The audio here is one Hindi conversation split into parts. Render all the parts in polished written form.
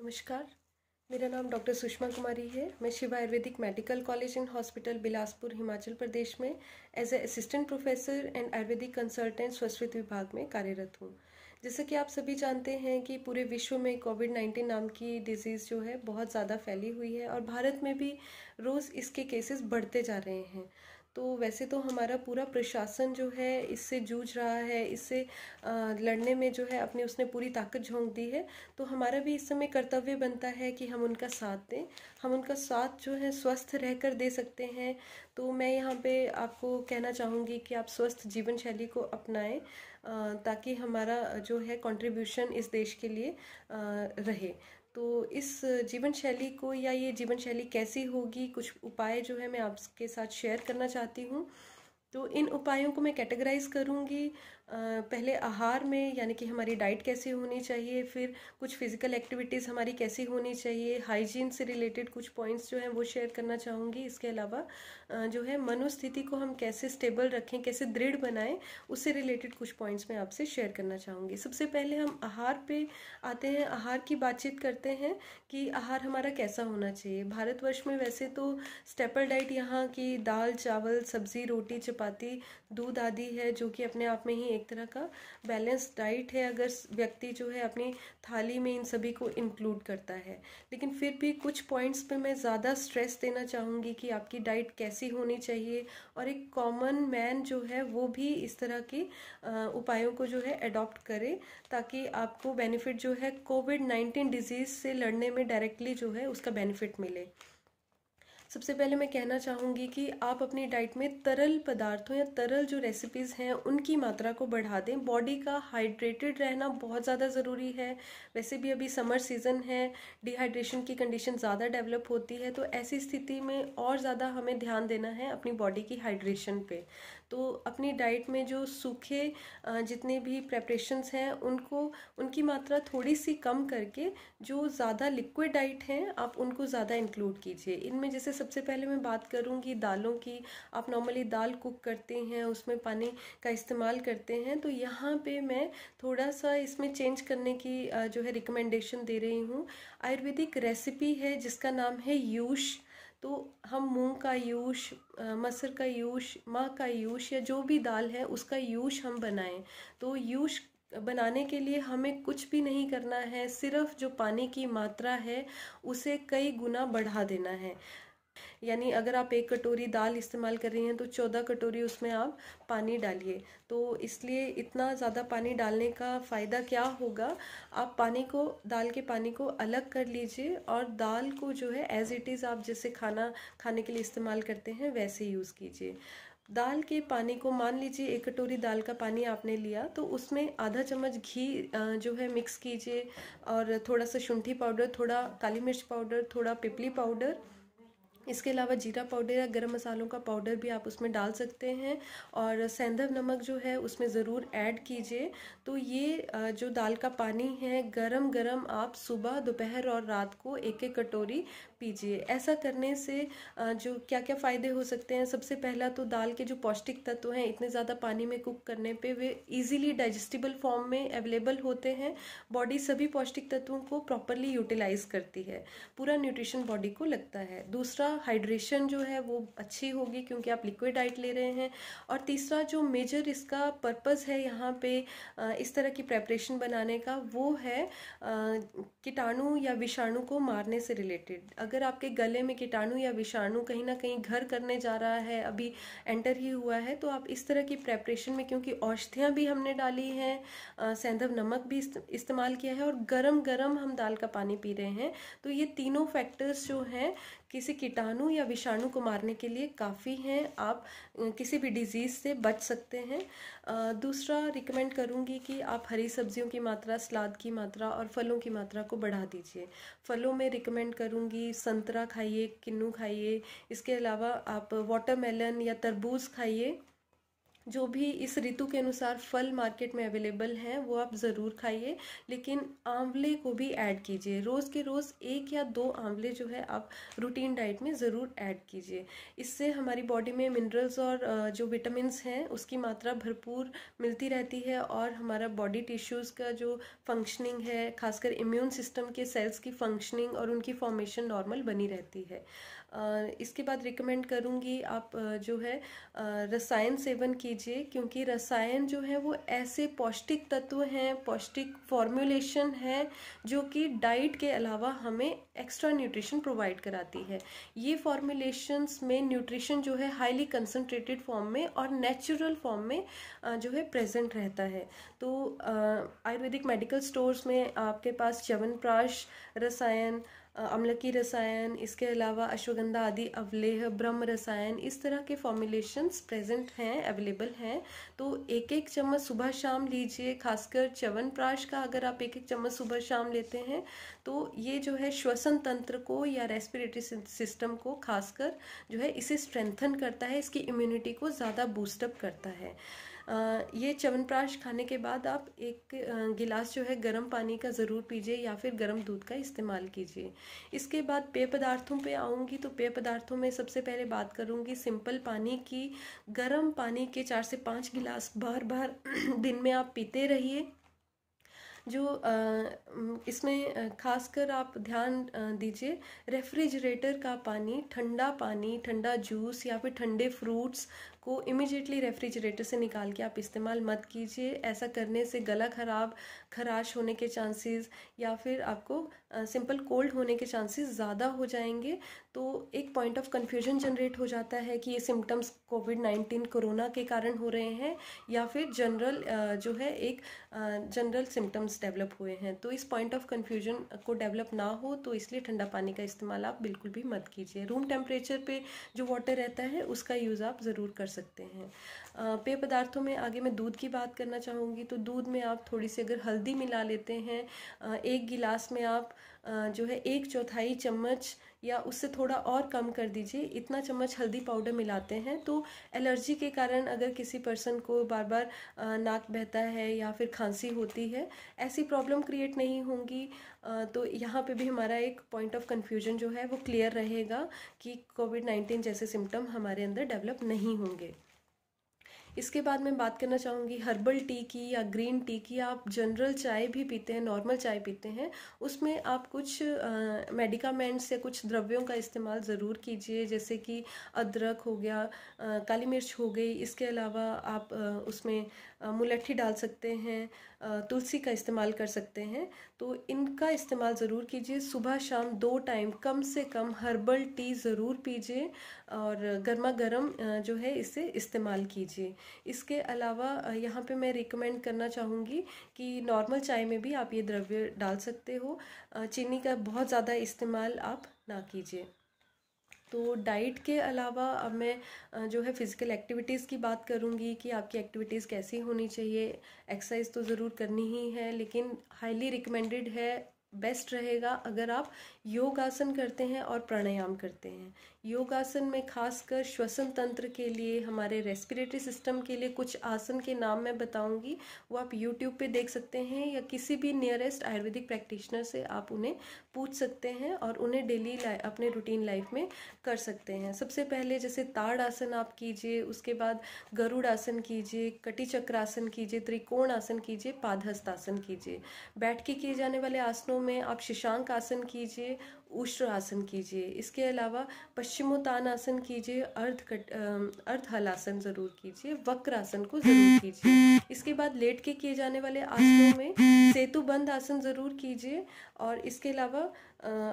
नमस्कार। मेरा नाम डॉक्टर सुषमा कुमारी है। मैं Shiva Ayurvedic medical college and hospital Bilaspur Himachal Pradesh में as a assistant professor and Ayurvedic consultant स्वास्थ्य विभाग में कार्यरत हूँ। जैसे कि आप सभी जानते हैं कि पूरे विश्व में कोविड-19 नाम की डिजीज़ जो है बहुत ज़्यादा फैली हुई है और भारत में भी रोज़ इसके केसेस बढ़ते जा रहे हैं। तो वैसे तो हमारा पूरा प्रशासन जो है इससे जूझ रहा है, इससे लड़ने में जो है अपनी उसने पूरी ताकत झोंक दी है। तो हमारा भी इस समय कर्तव्य बनता है कि हम उनका साथ दें, हम उनका साथ जो है स्वस्थ रहकर दे सकते हैं। तो मैं यहाँ पे आपको कहना चाहूँगी कि आप स्वस्थ जीवन शैली को अपनाएं ताकि हमारा जो है कंट्रीब्यूशन इस देश के लिए रहे। तो इस जीवन शैली को या ये जीवन शैली कैसी होगी, कुछ उपाय जो है मैं आपके साथ शेयर करना चाहती हूँ। तो इन उपायों को मैं कैटेगराइज करूँगी। पहले आहार में, यानी कि हमारी डाइट कैसी होनी चाहिए, फिर कुछ फिजिकल एक्टिविटीज़ हमारी कैसी होनी चाहिए, हाइजीन से रिलेटेड कुछ पॉइंट्स जो हैं वो शेयर करना चाहूँगी। इसके अलावा जो है मनोस्थिति को हम कैसे स्टेबल रखें, कैसे दृढ़ बनाएं, उससे रिलेटेड कुछ पॉइंट्स मैं आपसे शेयर करना चाहूँगी। सबसे पहले हम आहार पे आते हैं, आहार की बातचीत करते हैं कि आहार हमारा कैसा होना चाहिए। भारतवर्ष में वैसे तो स्टेपल डाइट यहाँ की दाल, चावल, सब्जी, रोटी, चपाती, दूध आदि है, जो कि अपने आप में ही एक तरह का बैलेंस डाइट है अगर व्यक्ति जो है अपनी थाली में इन सभी को इंक्लूड करता है। लेकिन फिर भी कुछ पॉइंट्स पे मैं ज़्यादा स्ट्रेस देना चाहूँगी कि आपकी डाइट कैसी होनी चाहिए और एक कॉमन मैन जो है वो भी इस तरह के उपायों को जो है अडॉप्ट करे ताकि आपको बेनिफिट जो है कोविड-19 डिजीज़ से लड़ने में डायरेक्टली जो है उसका बेनिफिट मिले। सबसे पहले मैं कहना चाहूँगी कि आप अपनी डाइट में तरल पदार्थों या तरल जो रेसिपीज़ हैं उनकी मात्रा को बढ़ा दें। बॉडी का हाइड्रेटेड रहना बहुत ज़्यादा ज़रूरी है। वैसे भी अभी समर सीज़न है, डिहाइड्रेशन की कंडीशन ज़्यादा डेवलप होती है, तो ऐसी स्थिति में और ज़्यादा हमें ध्यान देना है अपनी बॉडी की हाइड्रेशन पे। तो अपनी डाइट में जो सूखे जितने भी प्रेपरेशंस हैं उनकी मात्रा थोड़ी सी कम करके जो ज़्यादा लिक्विड डाइट हैं आप उनको ज़्यादा इंक्लूड कीजिए। इनमें जैसे सबसे पहले मैं बात करूँगी दालों की। आप नॉर्मली दाल कुक करते हैं, उसमें पानी का इस्तेमाल करते हैं, तो यहाँ पे मैं थोड़ा सा इसमें चेंज करने की जो है रिकमेंडेशन दे रही हूँ। आयुर्वेदिक रेसिपी है जिसका नाम है यूश। तो हम मूंग का यूश, मसर का यूश, माह का यूश या जो भी दाल है उसका यूश हम बनाएं। तो यूश बनाने के लिए हमें कुछ भी नहीं करना है, सिर्फ जो पानी की मात्रा है उसे कई गुना बढ़ा देना है। यानी अगर आप 1 कटोरी दाल इस्तेमाल कर रही हैं तो 14 कटोरी उसमें आप पानी डालिए। तो इसलिए इतना ज़्यादा पानी डालने का फ़ायदा क्या होगा, आप दाल के पानी को अलग कर लीजिए और दाल को जो है एज़ इट इज़ आप जैसे खाना खाने के लिए इस्तेमाल करते हैं वैसे यूज़ कीजिए। दाल के पानी को, मान लीजिए 1 कटोरी दाल का पानी आपने लिया तो उसमें आधा चम्मच घी जो है मिक्स कीजिए और थोड़ा सा शुंठी पाउडर, थोड़ा काली मिर्च पाउडर, थोड़ा पिपली पाउडर, इसके अलावा जीरा पाउडर या गरम मसालों का पाउडर भी आप उसमें डाल सकते हैं और सेंधव नमक जो है उसमें ज़रूर ऐड कीजिए। तो ये जो दाल का पानी है गरम गरम आप सुबह, दोपहर और रात को 1-1 कटोरी पीजिए। ऐसा करने से जो क्या क्या फ़ायदे हो सकते हैं, सबसे पहला तो दाल के जो पौष्टिक तत्व हैं इतने ज़्यादा पानी में कुक करने पे वे इजीली डाइजेस्टिबल फॉर्म में अवेलेबल होते हैं। बॉडी सभी पौष्टिक तत्वों को प्रॉपरली यूटिलाइज करती है, पूरा न्यूट्रिशन बॉडी को लगता है। दूसरा, हाइड्रेशन जो है वो अच्छी होगी क्योंकि आप लिक्विड डाइट ले रहे हैं। और तीसरा जो मेजर इसका पर्पस है यहाँ पे इस तरह की प्रेपरेशन बनाने का, वो है कीटाणु या विषाणु को मारने से रिलेटेड। अगर आपके गले में कीटाणु या विषाणु कहीं ना कहीं घर करने जा रहा है, अभी एंटर ही हुआ है, तो आप इस तरह की प्रेपरेशन में, क्योंकि औषधियाँ भी हमने डाली हैं, सेंधव नमक भी इस्तेमाल किया है और गरम गरम हम दाल का पानी पी रहे हैं, तो ये तीनों फैक्टर्स जो हैं किसी कीटाणु या विषाणु को मारने के लिए काफ़ी हैं। आप किसी भी डिजीज़ से बच सकते हैं। दूसरा, रिकमेंड करूँगी कि आप हरी सब्जियों की मात्रा, सलाद की मात्रा और फलों की मात्रा को बढ़ा दीजिए। फलों में रिकमेंड करूँगी संतरा खाइए, किन्नू खाइए। इसके अलावा आप वाटरमेलन या तरबूज खाइए, जो भी इस ऋतु के अनुसार फल मार्केट में अवेलेबल हैं वो आप ज़रूर खाइए, लेकिन आंवले को भी ऐड कीजिए। रोज़ के रोज़ 1 या 2 आंवले जो है आप रूटीन डाइट में ज़रूर ऐड कीजिए। इससे हमारी बॉडी में मिनरल्स और जो विटामिन्स हैं उसकी मात्रा भरपूर मिलती रहती है, और हमारा बॉडी टिश्यूज़ का जो फंक्शनिंग है, खासकर इम्यून सिस्टम के सेल्स की फंक्शनिंग और उनकी फॉर्मेशन नॉर्मल बनी रहती है। इसके बाद रिकमेंड करूँगी आप जो है रसायन सेवन कीजिए, क्योंकि रसायन जो है वो ऐसे पौष्टिक तत्व हैं, पौष्टिक फॉर्मुलेशन है जो कि डाइट के अलावा हमें एक्स्ट्रा न्यूट्रिशन प्रोवाइड कराती है। ये फॉर्मुलेशंस में न्यूट्रिशन जो है हाईली कंसंट्रेटेड फॉर्म में और नेचुरल फॉर्म में जो है प्रेजेंट रहता है। तो आयुर्वेदिक मेडिकल स्टोर्स में आपके पास च्यवनप्राश रसायन, अम्लकी रसायन, इसके अलावा अश्वगंधा आदि अवलेह, ब्रह्म रसायन, इस तरह के फॉर्मुलेशंस प्रेजेंट हैं, अवेलेबल हैं। तो एक एक चम्मच सुबह शाम लीजिए। खासकर च्यवनप्राश का अगर आप एक एक चम्मच सुबह शाम लेते हैं तो ये जो है श्वसन तंत्र को या रेस्पिरेटरी सिस्टम को खासकर जो है इसे स्ट्रेंथन करता है, इसकी इम्यूनिटी को ज़्यादा बूस्टअप करता है। ये च्यवनप्राश खाने के बाद आप एक गिलास जो है गर्म पानी का ज़रूर पीजिए या फिर गर्म दूध का इस्तेमाल कीजिए। इसके बाद पेय पदार्थों पे आऊँगी, तो पेय पदार्थों में सबसे पहले बात करूँगी सिंपल पानी की। गर्म पानी के 4 से 5 गिलास बार बार दिन में आप पीते रहिए। जो इसमें खासकर आप ध्यान दीजिए, रेफ्रिजरेटर का पानी, ठंडा जूस या फिर ठंडे फ्रूट्स को इमिजिएटली रेफ्रिजरेटर से निकाल के आप इस्तेमाल मत कीजिए। ऐसा करने से गला खराब, खराश होने के चांसेस या फिर आपको सिंपल कोल्ड होने के चांसेस ज़्यादा हो जाएंगे। तो एक पॉइंट ऑफ कन्फ्यूजन जनरेट हो जाता है कि ये सिम्टम्स कोविड-19 कोरोना के कारण हो रहे हैं या फिर जनरल जो है एक जनरल सिम्टम्स डेवलप हुए हैं। तो इस पॉइंट ऑफ कन्फ्यूजन को डेवलप ना हो, तो इसलिए ठंडा पानी का इस्तेमाल आप बिल्कुल भी मत कीजिए। रूम टेम्परेचर पे जो वाटर रहता है उसका यूज़ आप ज़रूर कर सकते हैं। पेय पदार्थों में आगे मैं दूध की बात करना चाहूँगी। तो दूध में आप थोड़ी सी अगर हल्दी मिला लेते हैं, 1 गिलास में आप जो है 1/4 चम्मच या उससे थोड़ा और कम कर दीजिए, इतना चम्मच हल्दी पाउडर मिलाते हैं, तो एलर्जी के कारण अगर किसी पर्सन को बार बार नाक बहता है या फिर खांसी होती है, ऐसी प्रॉब्लम क्रिएट नहीं होंगी। तो यहाँ पे भी हमारा एक पॉइंट ऑफ कन्फ्यूजन जो है वो क्लियर रहेगा कि कोविड-19 जैसे सिम्टम हमारे अंदर डेवलप नहीं होंगे। इसके बाद मैं बात करना चाहूँगी हर्बल टी की या ग्रीन टी की। आप जनरल चाय भी पीते हैं, नॉर्मल चाय पीते हैं, उसमें आप कुछ मेडिकामेंट्स या कुछ द्रव्यों का इस्तेमाल ज़रूर कीजिए, जैसे कि अदरक हो गया, काली मिर्च हो गई। इसके अलावा आप उसमें मुलट्ठी डाल सकते हैं, तुलसी का इस्तेमाल कर सकते हैं। तो इनका इस्तेमाल ज़रूर कीजिए। सुबह शाम 2 टाइम कम से कम हर्बल टी ज़रूर पीजिए और गर्मा गर्म जो है इसे इस्तेमाल कीजिए। इसके अलावा यहाँ पे मैं रिकमेंड करना चाहूँगी कि नॉर्मल चाय में भी आप ये द्रव्य डाल सकते हो। चीनी का बहुत ज़्यादा इस्तेमाल आप ना कीजिए। तो डाइट के अलावा अब मैं जो है फ़िज़िकल एक्टिविटीज़ की बात करूँगी कि आपकी एक्टिविटीज़ कैसी होनी चाहिए। एक्सरसाइज तो ज़रूर करनी ही है, लेकिन हाईली रिकमेंडेड है, बेस्ट रहेगा अगर आप योगासन करते हैं और प्राणायाम करते हैं। योगासन में खासकर श्वसन तंत्र के लिए, हमारे रेस्पिरेटरी सिस्टम के लिए कुछ आसन के नाम मैं बताऊंगी, वो आप यूट्यूब पे देख सकते हैं या किसी भी नियरेस्ट आयुर्वेदिक प्रैक्टिशनर से आप उन्हें पूछ सकते हैं और उन्हें डेली अपने रूटीन लाइफ में कर सकते हैं। सबसे पहले जैसे ताड़ आसन आप कीजिए, उसके बाद गरुड़ आसन कीजिए, कटी चक्रासन कीजिए, त्रिकोण आसन कीजिए, पादहस्त आसन कीजिए। बैठ के किए जाने वाले आसनों में आप शशांक आसन कीजिए, उष्ट्र आसन कीजिए। इसके अलावा पश्चिमोत्तानासन कीजिए, अर्ध हलासन ज़रूर कीजिए, वक्र आसन को ज़रूर कीजिए। इसके बाद लेट के किए जाने वाले आसनों में सेतुबंध आसन ज़रूर कीजिए और इसके अलावा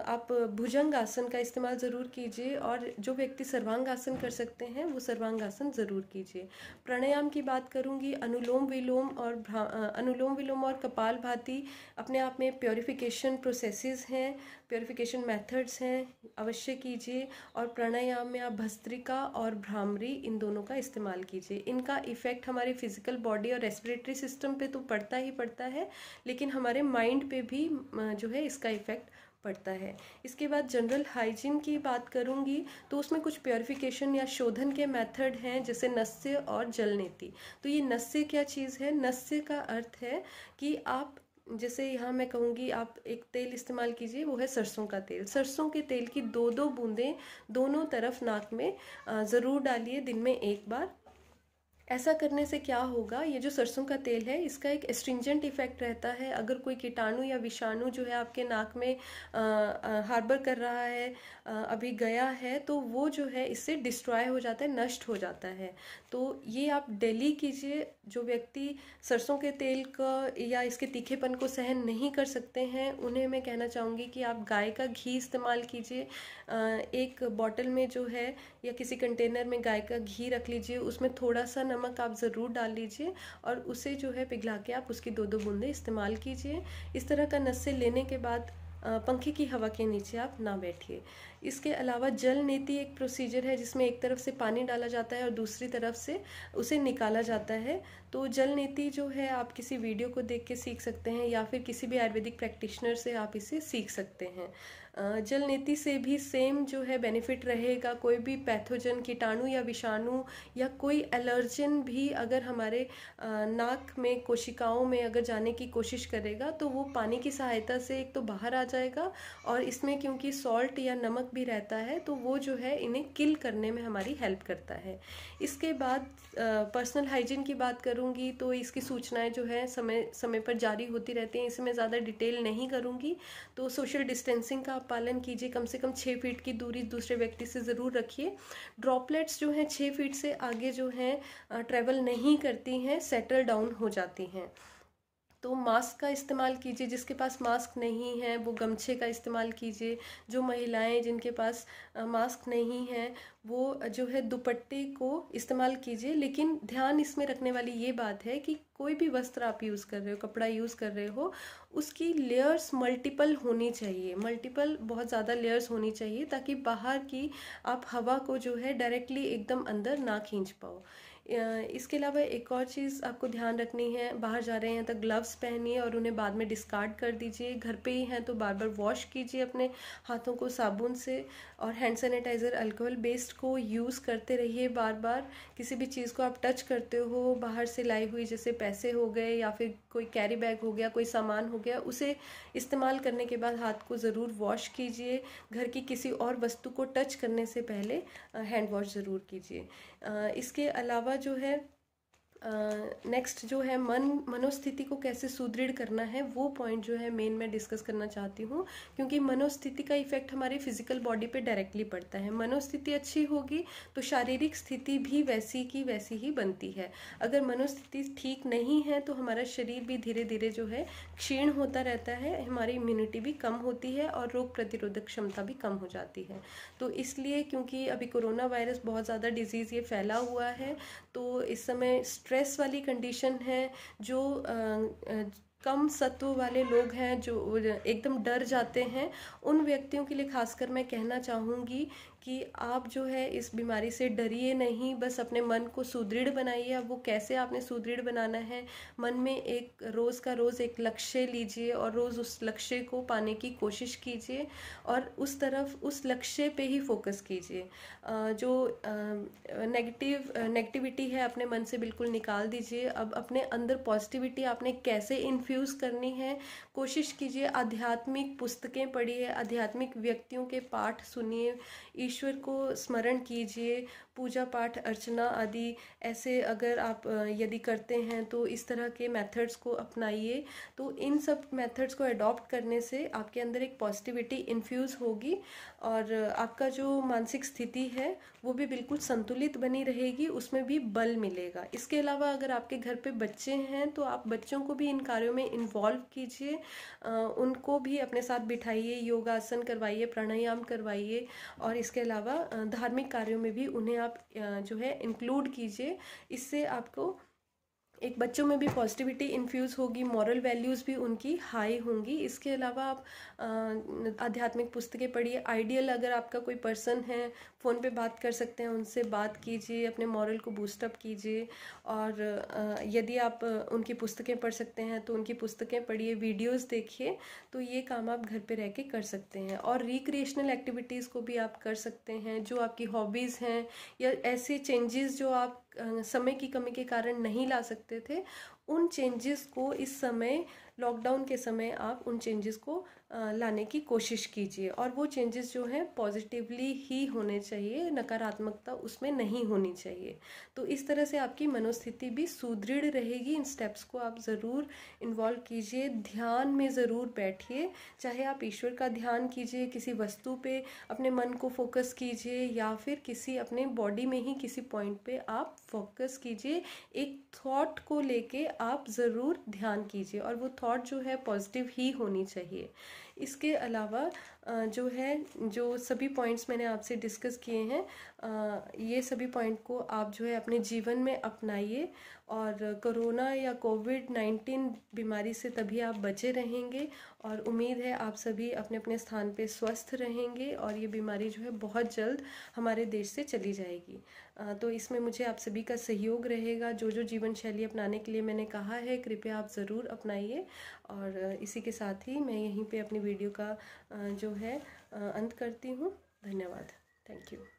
आप भुजंग आसन का इस्तेमाल ज़रूर कीजिए और जो व्यक्ति सर्वांग आसन कर सकते हैं वो सर्वांग आसन ज़रूर कीजिए। प्राणायाम की बात करूँगी, अनुलोम विलोम और कपालभाति अपने आप में प्योरिफिकेशन प्रोसेसेस हैं, प्योरिफिकेशन मेथड्स हैं, अवश्य कीजिए। और प्राणायाम में आप भस्त्रिका और भ्रामरी, इन दोनों का इस्तेमाल कीजिए। इनका इफ़ेक्ट हमारे फिजिकल बॉडी और रेस्पिरेटरी सिस्टम पे तो पड़ता ही पड़ता है, लेकिन हमारे माइंड पे भी जो है इसका इफ़ेक्ट पड़ता है। इसके बाद जनरल हाइजीन की बात करूँगी तो उसमें कुछ प्योरिफिकेशन या शोधन के मेथड हैं, जैसे नस्य और जल नीति। तो ये नस्य क्या चीज़ है? नस्य का अर्थ है कि आप, जैसे यहाँ मैं कहूँगी आप एक तेल इस्तेमाल कीजिए, वो है सरसों का तेल। सरसों के तेल की 2-2 बूंदें दोनों तरफ नाक में ज़रूर डालिए दिन में एक बार। ऐसा करने से क्या होगा, ये जो सरसों का तेल है इसका एक एस्ट्रिंजेंट इफेक्ट रहता है। अगर कोई कीटाणु या विषाणु जो है आपके नाक में हार्बर कर रहा है, अभी गया है, तो वो जो है इससे डिस्ट्रॉय हो जाता है, नष्ट हो जाता है। तो ये आप डेली कीजिए। जो व्यक्ति सरसों के तेल का या इसके तीखेपन को सहन नहीं कर सकते हैं, उन्हें मैं कहना चाहूँगी कि आप गाय का घी इस्तेमाल कीजिए। एक बॉटल में जो है या किसी कंटेनर में गाय का घी रख लीजिए, उसमें थोड़ा सा नमक आप ज़रूर डाल लीजिए और उसे जो है पिघला के आप उसकी 2-2 बूंदें इस्तेमाल कीजिए। इस तरह का नस्से लेने के बाद पंखे की हवा के नीचे आप ना बैठिए। इसके अलावा जल नीति एक प्रोसीजर है जिसमें एक तरफ से पानी डाला जाता है और दूसरी तरफ से उसे निकाला जाता है। तो जल नीति जो है आप किसी वीडियो को देख के सीख सकते हैं या फिर किसी भी आयुर्वेदिक प्रैक्टिशनर से आप इसे सीख सकते हैं। जल नीति से भी सेम जो है बेनिफिट रहेगा। कोई भी पैथोजन, कीटाणु या विषाणु या कोई एलर्जन भी अगर हमारे नाक में कोशिकाओं में अगर जाने की कोशिश करेगा तो वो पानी की सहायता से एक तो बाहर आ जाएगा, और इसमें क्योंकि सॉल्ट या नमक भी रहता है तो वो जो है इन्हें किल करने में हमारी हेल्प करता है। इसके बाद पर्सनल हाइजीन की बात करूँगी तो इसकी सूचनाएं जो है समय समय पर जारी होती रहती हैं, इसमें ज़्यादा डिटेल नहीं करूँगी। तो सोशल डिस्टेंसिंग का पालन कीजिए, कम से कम 6 फीट की दूरी दूसरे व्यक्ति से ज़रूर रखिए। ड्रॉपलेट्स जो हैं 6 फीट से आगे जो हैं ट्रैवल नहीं करती हैं, सेटल डाउन हो जाती हैं। तो मास्क का इस्तेमाल कीजिए, जिसके पास मास्क नहीं है वो गमछे का इस्तेमाल कीजिए। जो महिलाएं जिनके पास मास्क नहीं है वो जो है दुपट्टे को इस्तेमाल कीजिए। लेकिन ध्यान इसमें रखने वाली ये बात है कि कोई भी वस्त्र आप यूज़ कर रहे हो, कपड़ा यूज़ कर रहे हो, उसकी लेयर्स मल्टीपल होनी चाहिए, मल्टीपल बहुत ज़्यादा लेयर्स होनी चाहिए, ताकि बाहर की आप हवा को जो है डायरेक्टली एकदम अंदर ना खींच पाओ। इसके अलावा एक और चीज़ आपको ध्यान रखनी है, बाहर जा रहे हैं तो ग्लव्स पहनिए और उन्हें बाद में डिस्कार्ड कर दीजिए। घर पे ही हैं तो बार बार वॉश कीजिए अपने हाथों को साबुन से, और हैंड सैनिटाइज़र अल्कोहल बेस्ड को यूज़ करते रहिए बार बार। किसी भी चीज़ को आप टच करते हो बाहर से लाई हुई, जैसे पैसे हो गए या फिर कोई कैरी बैग हो गया, कोई सामान हो गया, उसे इस्तेमाल करने के बाद हाथ को ज़रूर वॉश कीजिए। घर की किसी और वस्तु को टच करने से पहले हैंड वॉश ज़रूर कीजिए। इसके अलावा जो है नेक्स्ट जो है मनोस्थिति को कैसे सुदृढ़ करना है, वो पॉइंट जो है मेन मैं डिस्कस करना चाहती हूँ, क्योंकि मनोस्थिति का इफेक्ट हमारी फिजिकल बॉडी पे डायरेक्टली पड़ता है। मनोस्थिति अच्छी होगी तो शारीरिक स्थिति भी वैसी की वैसी ही बनती है। अगर मनोस्थिति ठीक नहीं है तो हमारा शरीर भी धीरे धीरे जो है क्षीण होता रहता है, हमारी इम्यूनिटी भी कम होती है और रोग प्रतिरोधक क्षमता भी कम हो जाती है। तो इसलिए क्योंकि अभी कोरोना वायरस बहुत ज़्यादा डिजीज़ ये फैला हुआ है, तो इस समय स्ट्रेस वाली कंडीशन है, जो कम सत्व वाले लोग हैं, जो एकदम डर जाते हैं, उन व्यक्तियों के लिए खासकर मैं कहना चाहूँगी कि आप जो है इस बीमारी से डरिए नहीं, बस अपने मन को सुदृढ़ बनाइए। अब वो कैसे आपने सुदृढ़ बनाना है, मन में एक रोज़ का रोज़ एक लक्ष्य लीजिए और रोज़ उस लक्ष्य को पाने की कोशिश कीजिए और उस तरफ, उस लक्ष्य पे ही फोकस कीजिए। जो नेगेटिविटी है अपने मन से बिल्कुल निकाल दीजिए। अब अपने अंदर पॉजिटिविटी आपने कैसे इन्फ्यूज़ करनी है, कोशिश कीजिए। आध्यात्मिक पुस्तकें पढ़िए, आध्यात्मिक व्यक्तियों के पाठ सुनिए, ईश्वर को स्मरण कीजिए, पूजा पाठ अर्चना आदि ऐसे अगर आप यदि करते हैं तो इस तरह के मेथड्स को अपनाइए। तो इन सब मेथड्स को अडॉप्ट करने से आपके अंदर एक पॉजिटिविटी इन्फ्यूज़ होगी और आपका जो मानसिक स्थिति है वो भी बिल्कुल संतुलित बनी रहेगी, उसमें भी बल मिलेगा। इसके अलावा अगर आपके घर पे बच्चे हैं तो आप बच्चों को भी इन कार्यों में इन्वॉल्व कीजिए, उनको भी अपने साथ बिठाइए, योगासन करवाइए, प्राणायाम करवाइए और इसके अलावा धार्मिक कार्यों में भी उन्हें आप जो है इंक्लूड कीजिए। इससे आपको एक बच्चों में भी पॉजिटिविटी इन्फ्यूज़ होगी, मॉरल वैल्यूज़ भी उनकी हाई होंगी। इसके अलावा आप आध्यात्मिक पुस्तकें पढ़िए। आइडियल अगर आपका कोई पर्सन है, फ़ोन पे बात कर सकते हैं, उनसे बात कीजिए, अपने मॉरल को बूस्टअप कीजिए। और यदि आप उनकी पुस्तकें पढ़ सकते हैं तो उनकी पुस्तकें पढ़िए, वीडियोस देखिए। तो ये काम आप घर पे रह के कर सकते हैं। और रिक्रिएशनल एक्टिविटीज़ को भी आप कर सकते हैं, जो आपकी हॉबीज़ हैं या ऐसे चेंजेस जो आप समय की कमी के कारण नहीं ला सकते थे, उन चेंजेस को इस समय लॉकडाउन के समय आप उन चेंजेस को लाने की कोशिश कीजिए। और वो चेंजेस जो हैं पॉजिटिवली ही होने चाहिए, नकारात्मकता उसमें नहीं होनी चाहिए। तो इस तरह से आपकी मनोस्थिति भी सुदृढ़ रहेगी। इन स्टेप्स को आप ज़रूर इन्वॉल्व कीजिए। ध्यान में ज़रूर बैठिए, चाहे आप ईश्वर का ध्यान कीजिए, किसी वस्तु पे अपने मन को फोकस कीजिए, या फिर किसी अपने बॉडी में ही किसी पॉइंट पे आप फोकस कीजिए। एक थॉट को लेके आप ज़रूर ध्यान कीजिए, और वो थॉट जो है पॉजिटिव ही होनी चाहिए। इसके अलावा जो है, जो सभी पॉइंट्स मैंने आपसे डिस्कस किए हैं, ये सभी पॉइंट को आप जो है अपने जीवन में अपनाइए। और कोरोना या कोविड-19 बीमारी से तभी आप बचे रहेंगे। और उम्मीद है आप सभी अपने अपने स्थान पे स्वस्थ रहेंगे, और ये बीमारी जो है बहुत जल्द हमारे देश से चली जाएगी। तो इसमें मुझे आप सभी का सहयोग रहेगा। जो जो जीवन शैली अपनाने के लिए मैंने कहा है, कृपया आप ज़रूर अपनाइए। और इसी के साथ ही मैं यहीं पे अपनी वीडियो का जो है अंत करती हूँ। धन्यवाद। Thank you.